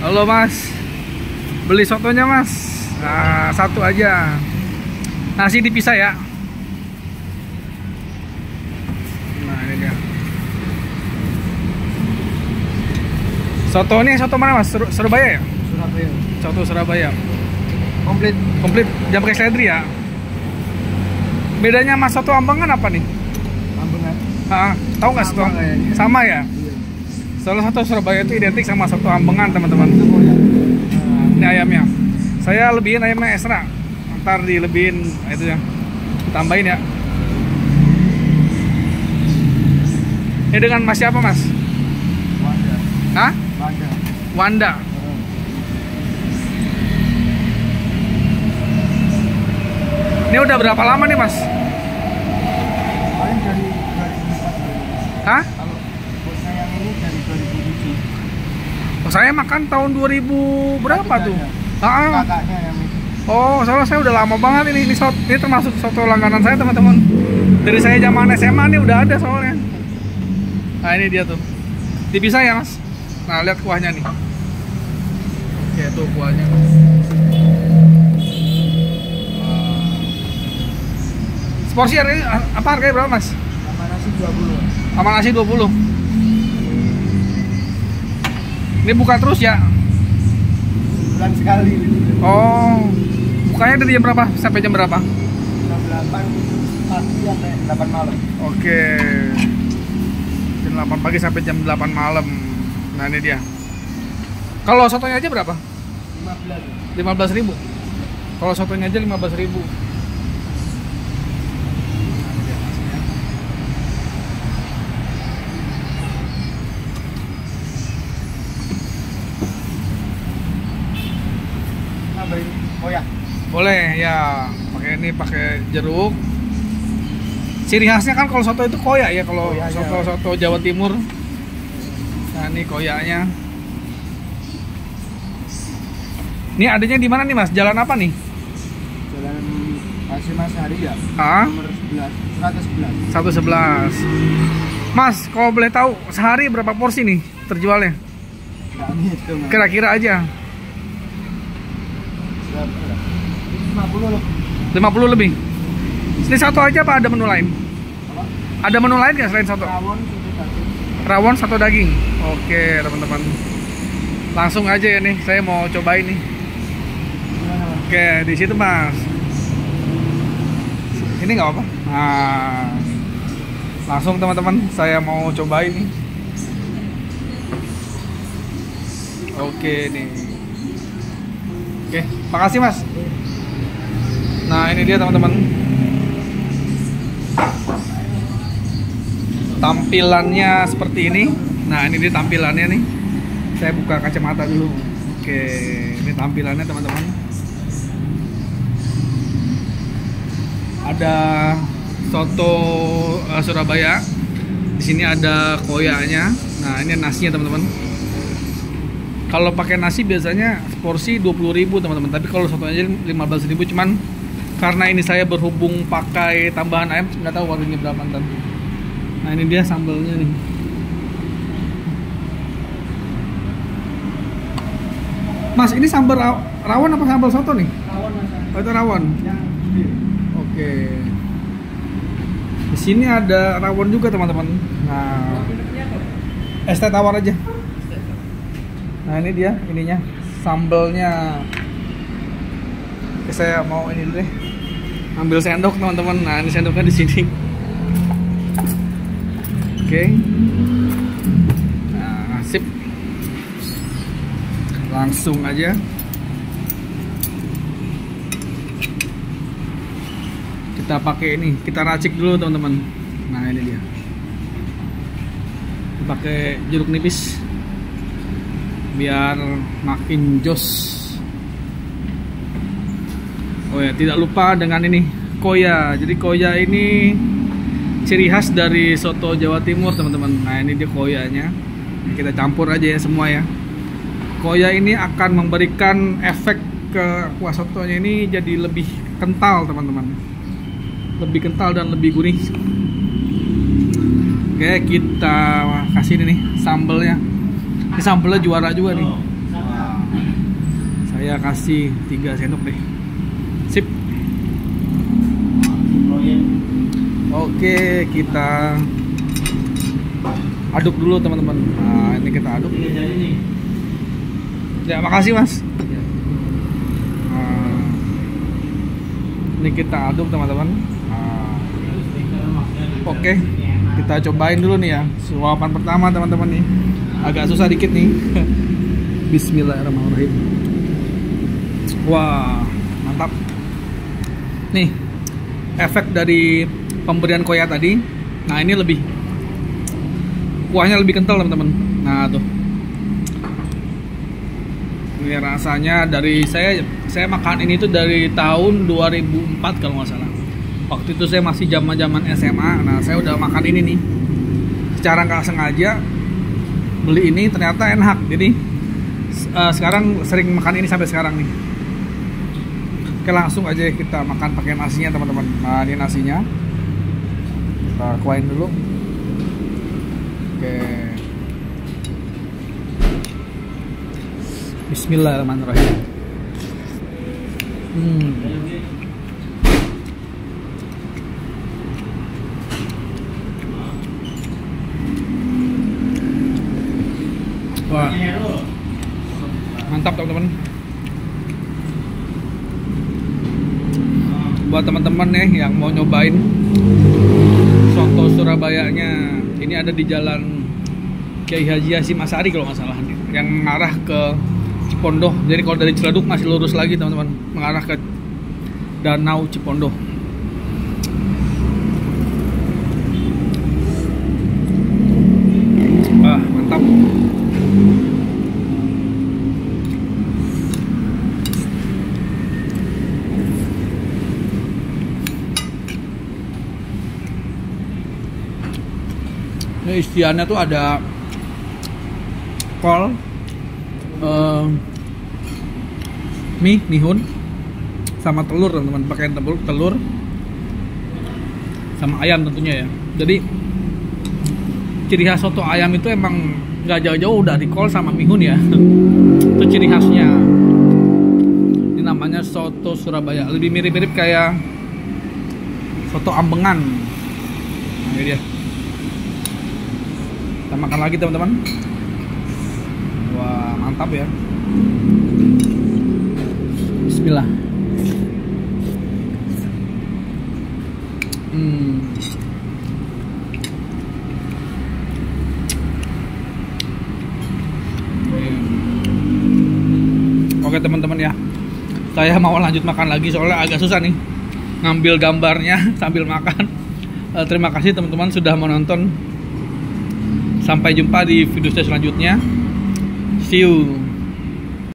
Halo Mas, beli sotonya Mas. Nah, satu aja. Nasi dipisah ya. Nah ini dia. Soto ini soto mana Mas? Surabaya ya? Surabaya. Soto Surabaya. Komplit. Komplit, jangan pakai seledri ya. Bedanya Mas soto Ambangan apa nih? Ambangan. Tahu nggak soto? Sama ya? Iya. Soalnya soto Surabaya itu identik sama soto Ambangan teman-teman. Ini ayamnya. Saya lebihin ayamnya ekstra. Ntar dilebihin itu ya. Tambahin ya. Ini dengan Mas siapa Mas? Wanda. Hah? Wanda. Wanda. Ini udah berapa lama nih Mas? Paling dari 2004. Hah? Kalau bos saya yang ini dari 2007. Oh, saya makan tahun 2000 berapa tuh? Kakaknya yang itu. Oh, soalnya saya udah lama banget ini termasuk soto langganan saya teman-teman. Dari saya zaman SMA nih udah ada soalnya. Nah ini dia tuh. Dipisah ya Mas. Nah lihat kuahnya nih. Oke tuh kuahnya. Seporsi apa harganya berapa Mas? Sama nasi 20. Sama nasi 20. Ini buka terus ya? Bulan sekali. Oh, bukanya dari jam berapa sampai jam berapa? Jam 8 pagi sampai 8 malam. Oke. Jam 8 pagi sampai jam 8 malam. Nah ini dia. Kalau sotonya aja berapa? 15. 15.000. Kalau sotonya aja 15.000. Oh ya. Boleh ya, pakai ini pakai jeruk. Ciri khasnya kan kalau soto itu koyak ya, kalau soto Jawa Timur. Nah ini koyaknya. Ini adanya di mana nih Mas? Jalan apa nih? Jalan Hasim Asari ya. Nomor 11, 111. Mas, kalau boleh tahu sehari berapa porsi nih terjualnya? Nggak ngitung. Kira-kira aja. 50 loh. 50 lebih. Ini satu aja apa ada menu lain? Apa? Ada menu lain nggak selain soto? Rawon satu daging. Rawon satu daging. Oke teman-teman. Langsung aja ya nih, saya mau cobain nih. Oke, di situ Mas. Ini nggak apa-apa. Nah, langsung teman-teman, saya mau cobain nih. Oke nih. Oke, makasih Mas. Nah ini dia teman-teman. Tampilannya seperti ini. Nah ini dia tampilannya nih. Saya buka kacamata dulu. Oke, ini tampilannya teman-teman. Ada soto Surabaya. Di sini ada koyaknya. Nah ini nasinya teman-teman. Kalau pakai nasi biasanya porsi 20.000 teman-teman. Tapi kalau soto aja 15.000, cuman karena ini saya berhubung pakai tambahan ayam, nggak tahu harganya berapa ntar. Nah ini dia sambelnya nih. Mas, ini sambal rawon apa sambal soto nih? Rawon Mas. Oh, itu rawon. Oke. Di sini ada rawon juga teman-teman. Nah, es teh tawar aja. Nah ini dia ininya, sambelnya. Oke, saya mau ini dulu deh. Ambil sendok teman-teman. Nah ini sendoknya di sini. Oke. Nah sip. Langsung aja. Kita pakai ini, kita racik dulu teman-teman. Nah ini dia. Pakai jeruk nipis biar makin jos. Oh ya, tidak lupa dengan ini koya. Jadi koya ini ciri khas dari soto Jawa Timur teman-teman. Nah ini dia koyanya. Kita campur aja ya semua ya. Koya ini akan memberikan efek ke kuah sotonya ini jadi lebih kental teman-teman. Lebih kental dan lebih gurih. Oke, kita kasih ini nih sambelnya. Ini sambelnya juara juga nih. Saya kasih 3 sendok deh. Sip. Oke, kita aduk dulu teman-teman. Nah, ini kita aduk. Ya, makasih Mas. Nah, ini kita aduk teman-teman. Nah, oke, kita cobain dulu nih ya. Suapan pertama teman-teman nih. Agak susah dikit nih. Bismillahirrahmanirrahim. Wah, mantap. Nih, efek dari pemberian koya tadi. Nah, ini lebih kuahnya lebih kental teman-teman. Nah, tuh. Ini rasanya dari saya makan ini tuh dari tahun 2004 kalau nggak salah. Waktu itu saya masih zaman SMA. Nah, saya udah makan ini nih. Secara nggak sengaja beli ini ternyata enak. Jadi sekarang sering makan ini sampai sekarang nih. Oke, langsung aja kita makan pakai nasinya teman-teman. Nah, ini nasinya. Kita kuahin dulu. Oke. Bismillahirrahmanirrahim. Wah, mantap teman-teman. Buat teman-teman nih yang mau nyobain soto Surabayanya, ini ada di Jalan Kiai Haji Hasyim Asy'ari kalau nggak salah, yang mengarah ke Cipondoh. Jadi kalau dari Ciledug masih lurus lagi teman-teman, mengarah ke Danau Cipondoh. Wah, mantap. Ini isiannya tuh ada kol, mihun, sama telur teman-teman. Pakai telur sama ayam tentunya ya. Jadi ciri khas soto ayam itu emang nggak jauh-jauh dari kol sama mihun ya. Itu ciri khasnya. Ini namanya soto Surabaya. Lebih mirip-mirip kayak soto Ambengan. Nah, ini dia. Kita makan lagi teman-teman. Wah, mantap ya. Bismillah. Oke teman-teman ya, saya mau lanjut makan lagi soalnya agak susah nih ngambil gambarnya sambil makan. Terima kasih teman-teman sudah menonton. Sampai jumpa di video saya selanjutnya. See you.